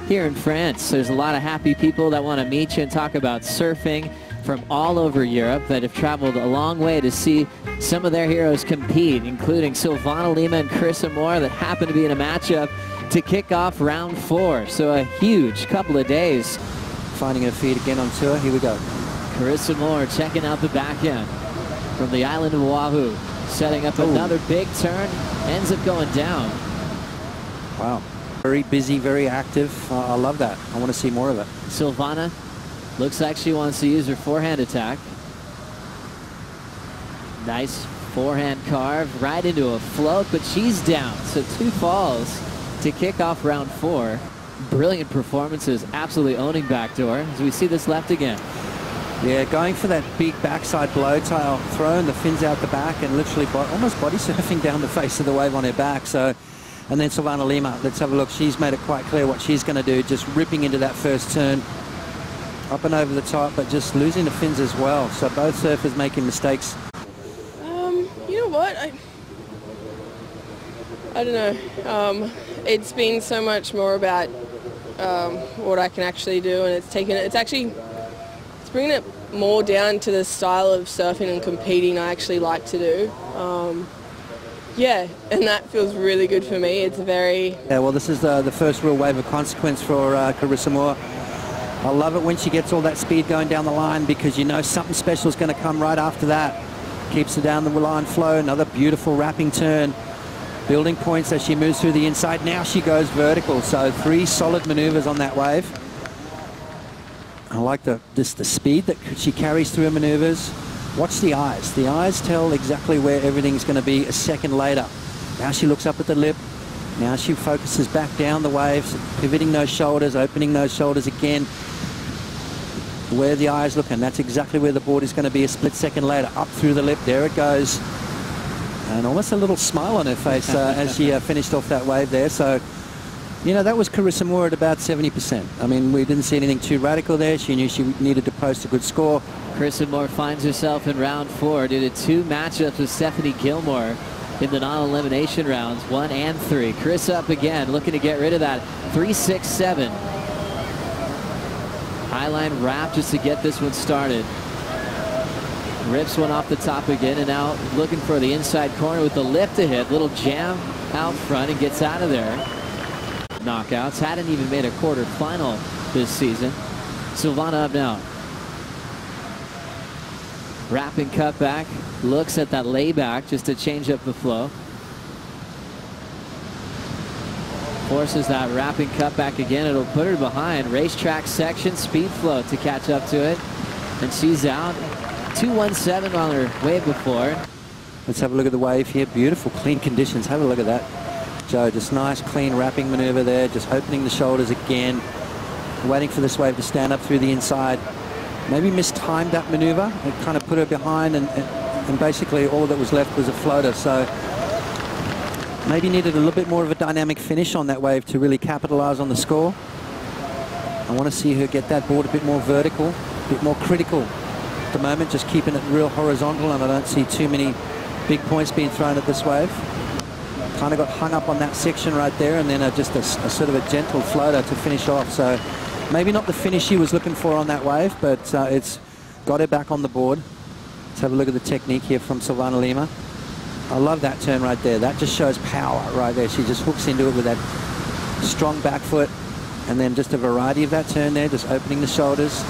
here in France. There's a lot of happy people that want to meet you and talk about surfing from all over Europe that have traveled a long way to see some of their heroes compete, including Silvana Lima and Carissa that happen to be in a matchup to kick off round 4. So a huge couple of days. Finding her feet again on tour. Here we go. Carissa checking out the back end from the island of Oahu. Setting up another big turn. Ends up going down. Wow. Very busy, very active. I love that. I want to see more of it. Silvana looks like she wants to use her forehand attack. Nice forehand carve right into a float, but she's down. So 2 falls to kick off round 4. Brilliant performances, absolutely owning backdoor as we see this left again. Yeah, going for that big backside blow tail, throwing the fins out the back and literally almost body surfing down the face of the wave on her back. So, and then Silvana Lima, let's have a look. She's made it quite clear what she's going to do, just ripping into that first turn, up and over the top, but just losing the fins as well. So both surfers making mistakes. You know what? I don't know. It's been so much more about what I can actually do, and it's bringing it more down to the style of surfing and competing I actually like to do. Yeah, and that feels really good for me. It's very... Yeah, well, this is the first real wave of consequence for Carissa Moore. I love it when she gets all that speed going down the line because you know something special is going to come right after that. Keeps her down the line flow, another beautiful wrapping turn. Building points as she moves through the inside. Now she goes vertical, so 3 solid maneuvers on that wave. I like just the speed that she carries through her maneuvers. Watch the eyes. The eyes tell exactly where everything's going to be a second later. Now she looks up at the lip. Now she focuses back down the waves, pivoting those shoulders, opening those shoulders again. Where the eyes look, and that's exactly where the board is going to be a split second later. Up through the lip. There it goes. And almost a little smile on her face as she finished off that wave there. So, you know, that was Carissa Moore at about 70%. I mean, we didn't see anything too radical there. She knew she needed to post a good score. Carissa Moore finds herself in round 4 due to 2 matchups with Stephanie Gilmore in the non-elimination rounds, 1 and 3. Carissa up again, looking to get rid of that 3-6-7. Highline wrap just to get this one started. Rips one off the top again, and now looking for the inside corner with the lift to hit. Little jam out front and gets out of there. Knockouts. Hadn't even made a quarterfinal this season. Silvana up now. Wrapping cutback. Looks at that layback just to change up the flow. Forces that wrapping cutback again. It'll put her behind. Racetrack section. Speed flow to catch up to it. And she's out. 2-1-7 on her wave before. Let's have a look at the wave here. Beautiful, clean conditions. Have a look at that. Joe, just nice, clean wrapping maneuver there. Just opening the shoulders again. Waiting for this wave to stand up through the inside. Maybe mistimed that maneuver. It kind of put her behind, and basically all that was left was a floater. So maybe needed a little bit more of a dynamic finish on that wave to really capitalize on the score. I want to see her get that board a bit more vertical, a bit more critical. The moment, just keeping it real horizontal, and I don't see too many big points being thrown at this wave. Kind of got hung up on that section right there, and then just a sort of a gentle floater to finish off. So maybe not the finish she was looking for on that wave, but it's got her back on the board. Let's have a look at the technique here from Silvana Lima. I love that turn right there. That just shows power right there. She just hooks into it with that strong back foot, and then just a variety of that turn there, just opening the shoulders,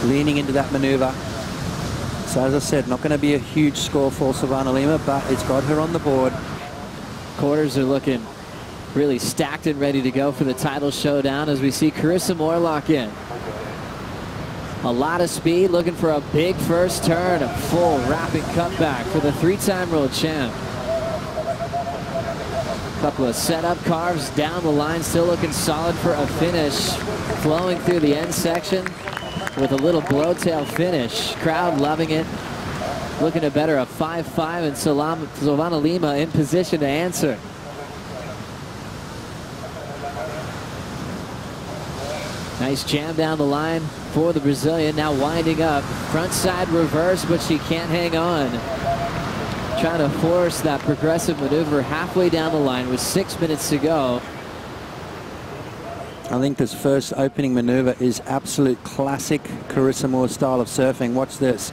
leaning into that maneuver. So as I said, not going to be a huge score for Silvana Lima, but it's got her on the board. Quarters are looking really stacked and ready to go for the title showdown as we see Carissa Moore lock in. A lot of speed, looking for a big first turn, a full wrapping cutback for the 3-time world champ. Couple of setup carves down the line, still looking solid for a finish. Flowing through the end section with a little blowtail finish. Crowd loving it. Looking to better a 5-5, and Silvana Lima in position to answer. Nice jam down the line for the Brazilian. Now winding up. Front side reverse, but she can't hang on. Trying to force that progressive maneuver halfway down the line with 6 minutes to go. I think this first opening maneuver is absolute classic Carissa Moore style of surfing. Watch this.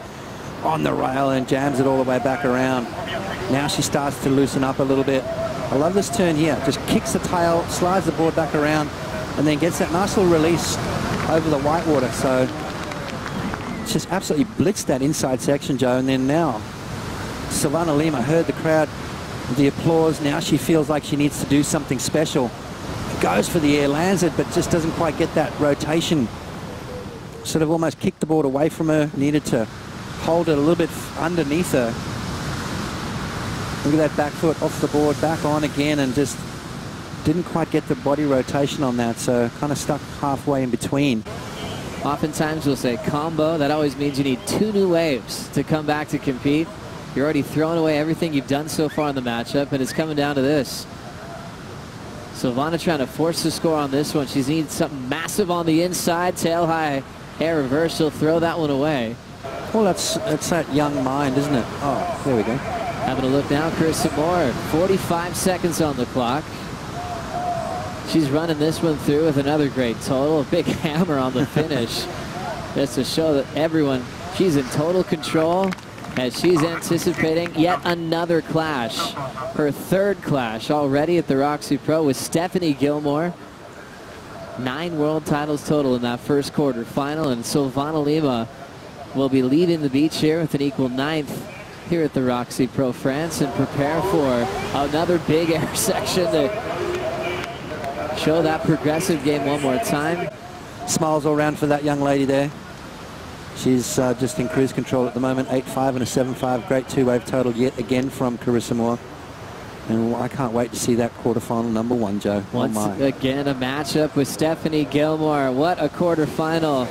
On the rail and jams it all the way back around. Now she starts to loosen up a little bit. I love this turn here. Just kicks the tail, slides the board back around, and then gets that nice little release over the whitewater. So just absolutely blitzed that inside section, Joe. And then now Silvana Lima heard the crowd, the applause. Now she feels like she needs to do something special. Goes for the air, lands it, but just doesn't quite get that rotation. Sort of almost kicked the board away from her. Needed to hold it a little bit underneath her. Look at that back foot off the board, back on again, and just didn't quite get the body rotation on that, so kind of stuck halfway in between. Oftentimes we'll say combo. That always means you need 2 new waves to come back to compete. You're already throwing away everything you've done so far in the matchup, and it's coming down to this. Silvana trying to force the score on this one. She needs something massive on the inside. Tail high air reverse. She'll throw that one away. Well, that's that young mind, isn't it? Oh, there we go. Having a look now, Carissa Moore, 45 seconds on the clock. She's running this one through with another great total. A big hammer on the finish. Just to show that everyone, she's in total control as she's anticipating yet another clash. Her 3rd clash already at the Roxy Pro with Stephanie Gilmore. 9 world titles total in that first quarter final, and Silvana Lima will be leading the beach here with an equal 9th here at the Roxy Pro France, and prepare for another big air section to show that progressive game one more time. Smiles all around for that young lady there. She's just in cruise control at the moment. 8.5 and a 7.5. Great 2-wave total yet again from Carissa Moore. And I can't wait to see that quarterfinal number 1, Joe. Once again, a matchup with Stephanie Gilmore. What a quarterfinal.